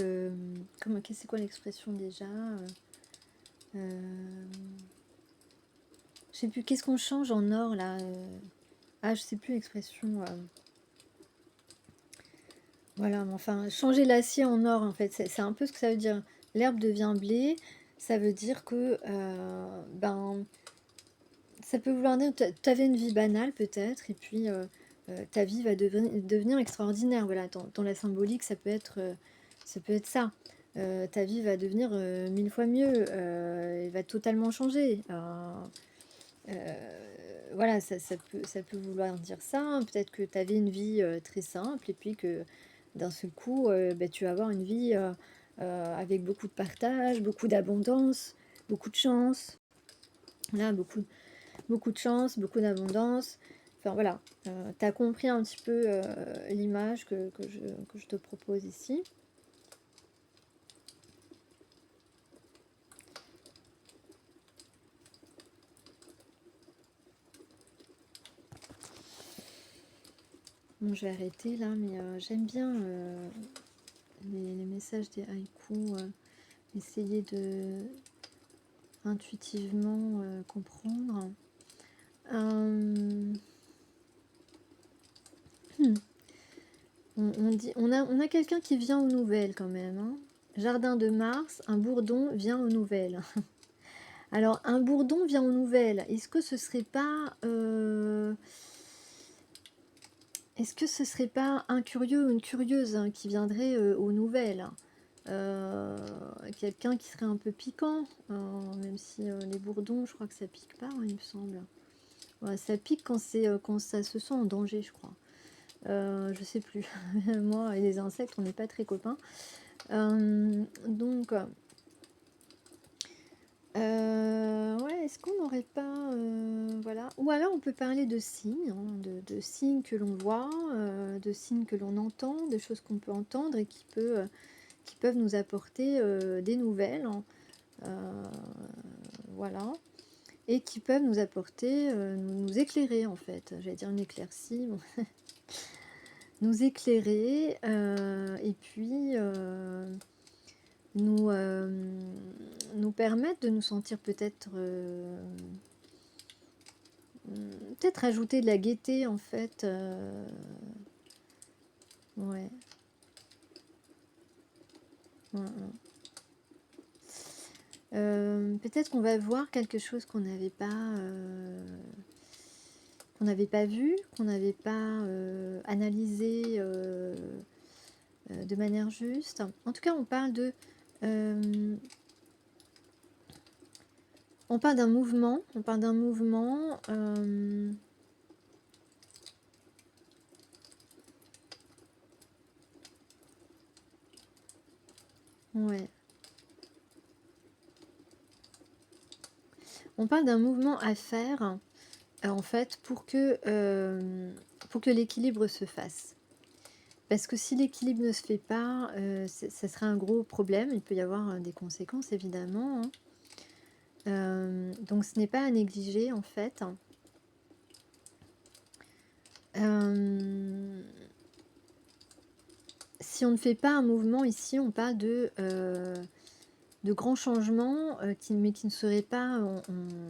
c'est quoi l'expression déjà? Euh, je sais plus, qu'est-ce qu'on change en or là? Ah, je sais plus l'expression. Voilà, mais enfin, changer l'acier en or, en fait, c'est un peu ce que ça veut dire. L'herbe devient blé, ça veut dire que, ben, ça peut vouloir dire, tu avais une vie banale peut-être, et puis ta vie va devenir extraordinaire. Voilà, dans la symbolique, ça peut être ça. Ta vie va devenir 1000 fois mieux, elle va totalement changer. Voilà, ça peut vouloir dire ça. Peut-être que tu avais une vie très simple et puis que d'un seul coup, bah, tu vas avoir une vie avec beaucoup de partage, beaucoup d'abondance, beaucoup de chance. Là, beaucoup de chance, beaucoup d'abondance. Enfin voilà, tu as compris un petit peu l'image que je te propose ici. Bon, je vais arrêter là, mais j'aime bien les messages des haïkus. Essayer de intuitivement comprendre. Euh, on a quelqu'un qui vient aux nouvelles quand même. Hein. Jardin de Mars, un bourdon vient aux nouvelles. Alors, un bourdon vient aux nouvelles. Est-ce que ce serait pas... est-ce que ce serait pas un curieux ou une curieuse hein, qui viendrait aux nouvelles quelqu'un qui serait un peu piquant, même si les bourdons, je crois que ça pique pas, hein, il me semble. Ouais, ça pique quand ça se sent en danger, je crois. Je sais plus. Moi et les insectes, on n'est pas très copains. Donc, ouais, est-ce qu'on n'aurait pas, voilà. Ou alors on peut parler de signes, hein, de signes que l'on voit, de signes que l'on entend, de choses qu'on peut entendre et qui peuvent nous apporter des nouvelles, hein, voilà, et qui peuvent nous apporter, nous éclairer en fait. J'allais dire une éclaircie, bon. Nous éclairer et puis nous, nous permettre de nous sentir peut-être ajouter de la gaieté en fait. Ouais. Ouais, ouais. Peut-être qu'on va voir quelque chose qu'on n'avait pas vu, qu'on n'avait pas analysé de manière juste. En tout cas, euh, on parle d'un mouvement, ouais. On parle d'un mouvement à faire, en fait, pour que l'équilibre se fasse. Parce que si l'équilibre ne se fait pas, ça serait un gros problème. Il peut y avoir des conséquences, évidemment. Hein. Donc ce n'est pas à négliger, en fait. Si on ne fait pas un mouvement ici, on parle de grands changements, mais qui ne seraient pas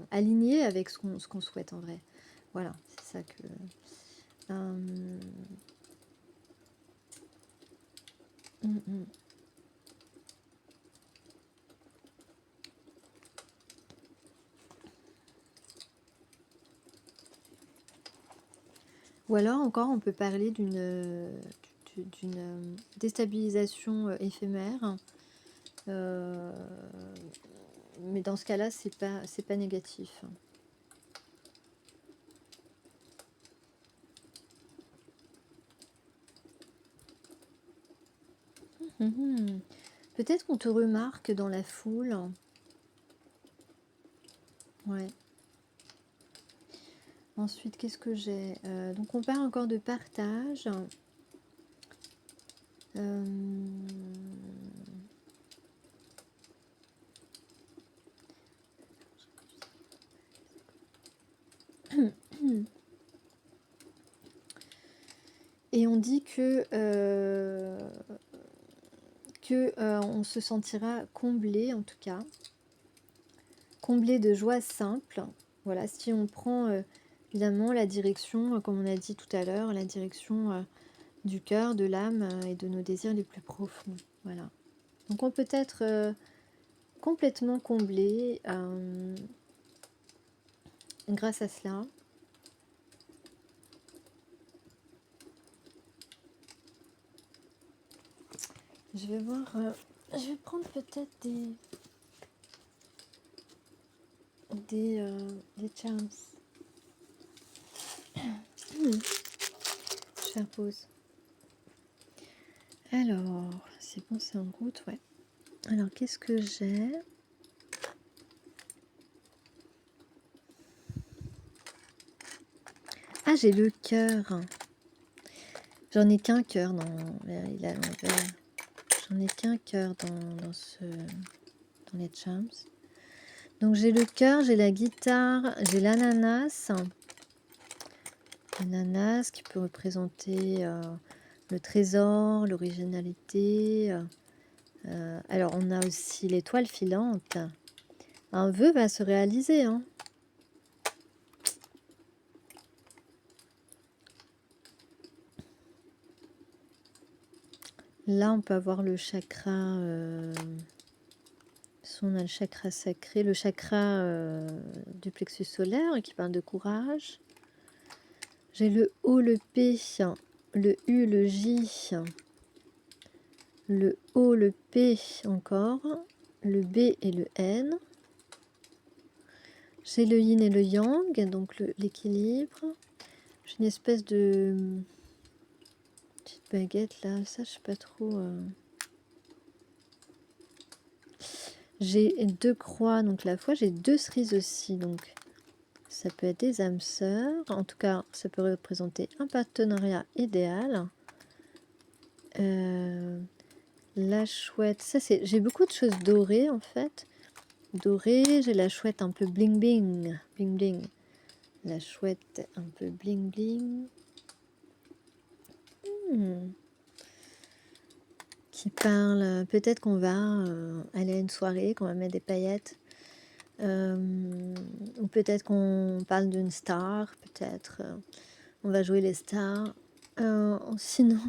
alignés avec ce qu'on souhaite en vrai. Voilà, c'est ça que... Mm, mm. Ou alors encore, on peut parler d'une déstabilisation éphémère. Mais dans ce cas-là, c'est pas négatif. Mhm. Peut-être qu'on te remarque dans la foule. Ouais. Ensuite, qu'est-ce que j'ai donc on parle encore de partage. Et on dit que on se sentira comblé, en tout cas, comblé de joie simple. Voilà, si on prend évidemment la direction, comme on a dit tout à l'heure, la direction du cœur, de l'âme et de nos désirs les plus profonds. Voilà. Donc on peut être complètement comblé grâce à cela. je vais voir. Je vais prendre peut-être des charms. Je vais faire pause. Alors, c'est bon, c'est en route, ouais. Alors, qu'est-ce que j'ai? Ah, j'ai le cœur. J'en ai qu'un cœur dans... Il est à l'envers. J'en ai qu'un cœur dans les charms. Donc, j'ai le cœur, j'ai la guitare, j'ai l'ananas. L'ananas qui peut représenter le trésor, l'originalité. Alors, on a aussi l'étoile filante. Un vœu va se réaliser, hein. Là, on peut avoir le chakra, on a le chakra sacré, le chakra du plexus solaire qui parle de courage. J'ai le O, le P, le U, le J, le O, le P encore, le B et le N. J'ai le yin et le yang, donc l'équilibre. J'ai une espèce de petite baguette là, ça je sais pas trop. J'ai 2 croix, donc la fois j'ai 2 cerises aussi, donc ça peut être des âmes sœurs. En tout cas, ça peut représenter un partenariat idéal. La chouette, ça c'est, j'ai beaucoup de choses dorées en fait. Dorée, j'ai la chouette un peu bling bling, bling bling. La chouette un peu bling bling. Qui parle, peut-être qu'on va aller à une soirée, qu'on va mettre des paillettes. Ou peut-être qu'on parle d'une star, peut-être on va jouer les stars. Sinon,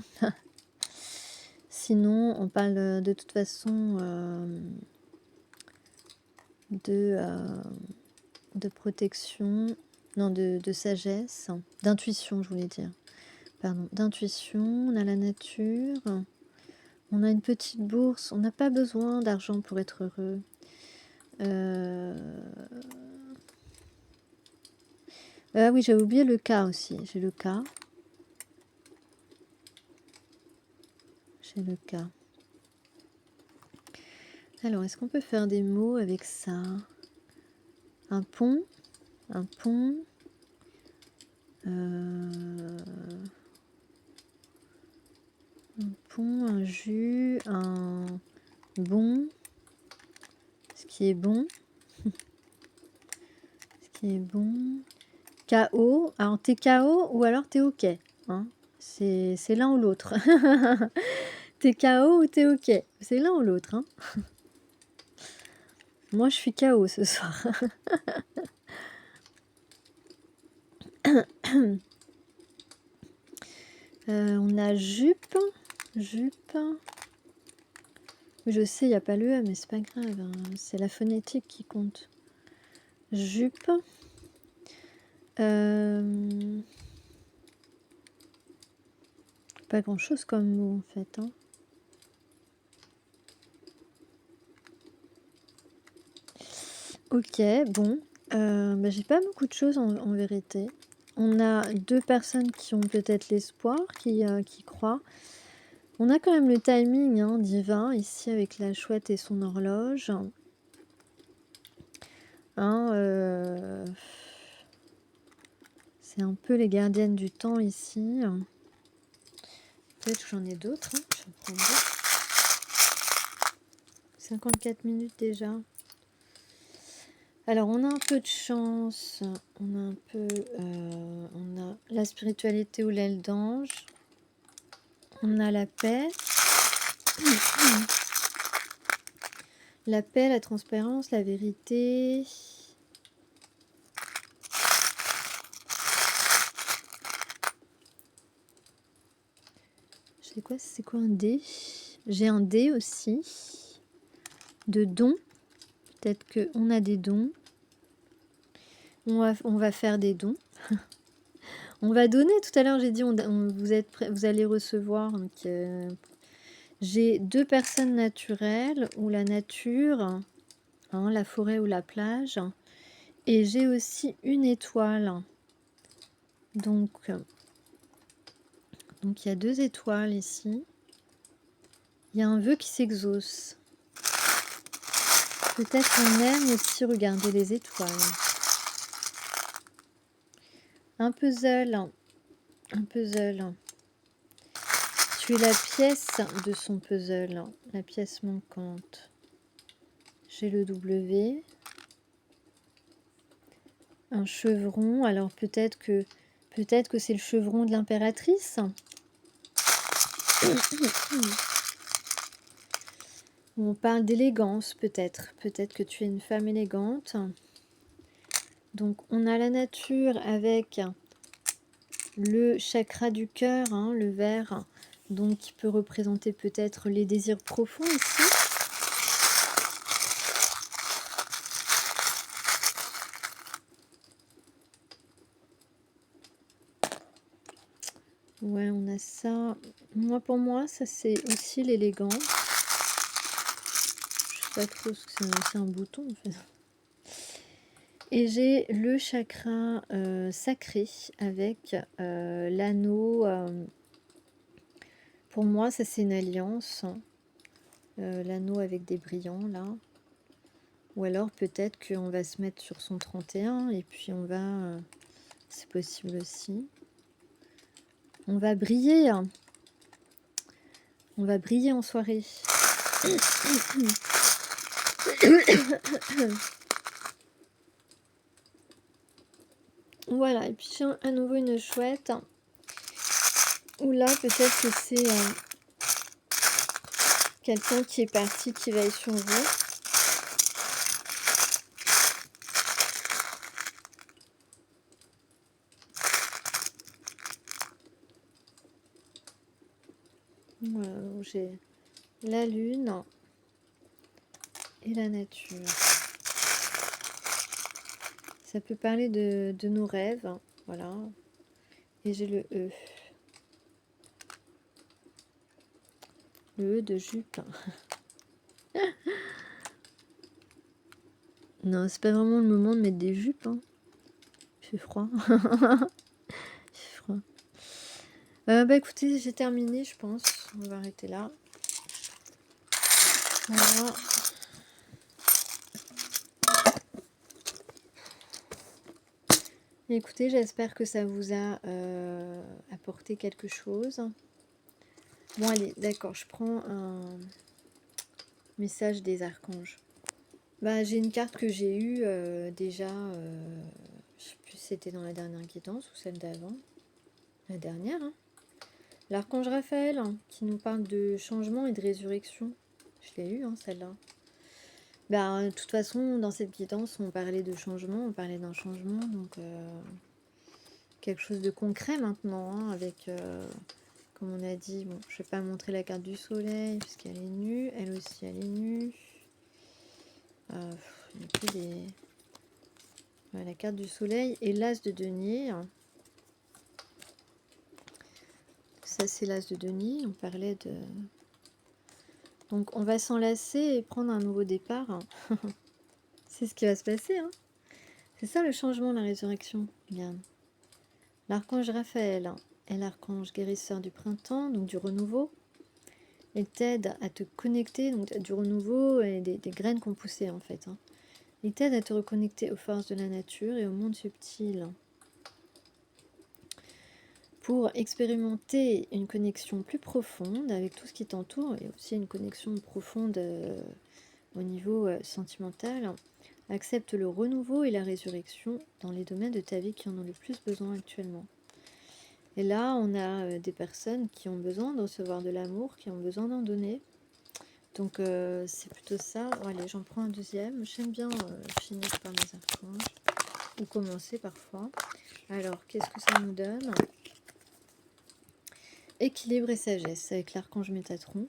sinon, on parle de toute façon de protection, non, de sagesse, d'intuition, je voulais dire. Pardon, d'intuition, on a la nature, on a une petite bourse, on n'a pas besoin d'argent pour être heureux. Ah oui, j'ai oublié le cas aussi, j'ai le cas. J'ai le cas. Alors, est-ce qu'on peut faire des mots avec ça? Un pont, un pont, un pont, un jus, un bon, ce qui est bon, ce qui est bon. KO, alors t'es KO ou alors t'es OK, hein, c'est l'un ou l'autre. T'es KO ou t'es OK, c'est l'un ou l'autre, hein. Moi je suis KO ce soir. On a jupe, jupe. Je sais, il n'y a pas le E, mais c'est pas grave, hein. C'est la phonétique qui compte. Jupe. Pas grand chose comme mot en fait, hein. Ok, bon. J'ai pas beaucoup de choses en vérité. On a 2 personnes qui ont peut-être l'espoir, qui croient. On a quand même le timing hein, divin ici avec la chouette et son horloge. Hein, c'est un peu les gardiennes du temps ici. Peut-être que j'en ai d'autres. Hein. Je vais en prendre d'autres. 54 minutes déjà. Alors, on a un peu de chance. On a un peu... on a la spiritualité ou l'aile d'ange. On a la paix. La paix, la transparence, la vérité. C'est quoi un dé? J'ai un dé aussi. De dons. Peut-être qu'on a des dons. On va faire des dons. On va donner. Tout à l'heure, j'ai dit, vous allez recevoir. Donc, J'ai 2 personnes naturelles ou la nature, hein, la forêt ou la plage, et j'ai aussi une étoile. Donc il y a 2 étoiles ici. Il y a un vœu qui s'exauce. Peut-être qu'on aime aussi regarder les étoiles. Un puzzle, un puzzle. Tu es la pièce de son puzzle, la pièce manquante. J'ai le W. Un chevron, alors peut-être que c'est le chevron de l'impératrice. On parle d'élégance peut-être. Peut-être que tu es une femme élégante. Donc on a la nature avec le chakra du cœur, hein, le vert, donc qui peut représenter peut-être les désirs profonds ici. Ouais, on a ça. Moi, pour moi, ça c'est aussi l'élégance. Je sais pas trop ce que c'est, c'est un bouton en fait. Et j'ai le chakra sacré avec l'anneau. Pour moi, ça c'est une alliance. L'anneau avec des brillants là. Ou alors peut-être qu'on va se mettre sur son 31 et puis on va... c'est possible aussi. On va briller. On va briller en soirée. Voilà, et puis j'ai à nouveau une chouette. Ou là, peut-être que c'est quelqu'un qui est parti, qui veille sur vous. Voilà, donc j'ai la lune et la nature. Ça peut parler de nos rêves, voilà. Et j'ai le E. Le E de jupe. Non, c'est pas vraiment le moment de mettre des jupes. Hein. Il fait froid. Il fait froid. Bah écoutez, j'ai terminé, je pense. On va arrêter là. Voilà. Écoutez, j'espère que ça vous a apporté quelque chose. Bon, allez, d'accord, je prends un message des archanges. Bah, j'ai une carte que j'ai eue déjà, je sais plus si c'était dans la dernière guidance ou celle d'avant. La dernière, hein. L'archange Raphaël, hein, qui nous parle de changement et de résurrection. Je l'ai eue, hein, celle-là. Bah, de toute façon, dans cette guidance, on parlait de changement, on parlait d'un changement, donc quelque chose de concret maintenant, hein, avec, comme on a dit, bon, je vais pas montrer la carte du soleil, puisqu'elle est nue, elle aussi, elle est nue. Il n'y a que des... Ouais, la carte du soleil et l'as de denier. Ça, c'est l'as de denier, on parlait de... Donc, on va s'enlacer et prendre un nouveau départ. C'est ce qui va se passer, hein. C'est ça le changement, la résurrection. Bien. L'archange Raphaël est l'archange guérisseur du printemps, donc du renouveau. Il t'aide à te connecter, donc du renouveau et des graines qu'on poussait en fait. Hein. Il t'aide à te reconnecter aux forces de la nature et au monde subtil. Pour expérimenter une connexion plus profonde avec tout ce qui t'entoure et aussi une connexion profonde au niveau sentimental, accepte le renouveau et la résurrection dans les domaines de ta vie qui en ont le plus besoin actuellement. Et là, on a des personnes qui ont besoin de recevoir de l'amour, qui ont besoin d'en donner. Donc, c'est plutôt ça. Bon, allez, j'en prends un deuxième. J'aime bien finir par mes archanges, ou commencer parfois. Alors, qu'est-ce que ça nous donne? Équilibre et sagesse, avec l'archange Métatron.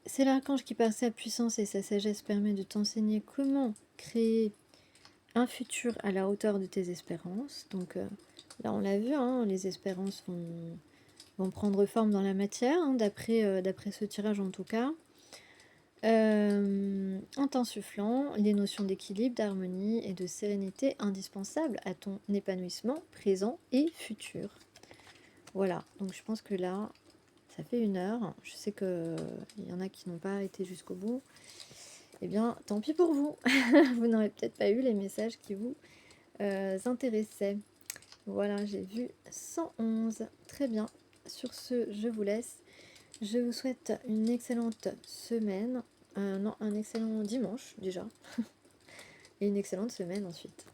C'est l'archange qui, par sa puissance et sa sagesse, permet de t'enseigner comment créer un futur à la hauteur de tes espérances. Donc, là, on l'a vu, hein, les espérances vont vont prendre forme dans la matière, hein, d'après ce tirage en tout cas. En t'insufflant les notions d'équilibre, d'harmonie et de sérénité indispensables à ton épanouissement présent et futur. Voilà, donc je pense que là, ça fait 1 heure. Je sais qu'il y en a qui n'ont pas été jusqu'au bout. Eh bien, tant pis pour vous. Vous n'aurez peut-être pas eu les messages qui vous intéressaient. Voilà, j'ai vu 111. Très bien. Sur ce, je vous laisse. Je vous souhaite une excellente semaine. Non, un excellent dimanche déjà. Et une excellente semaine ensuite.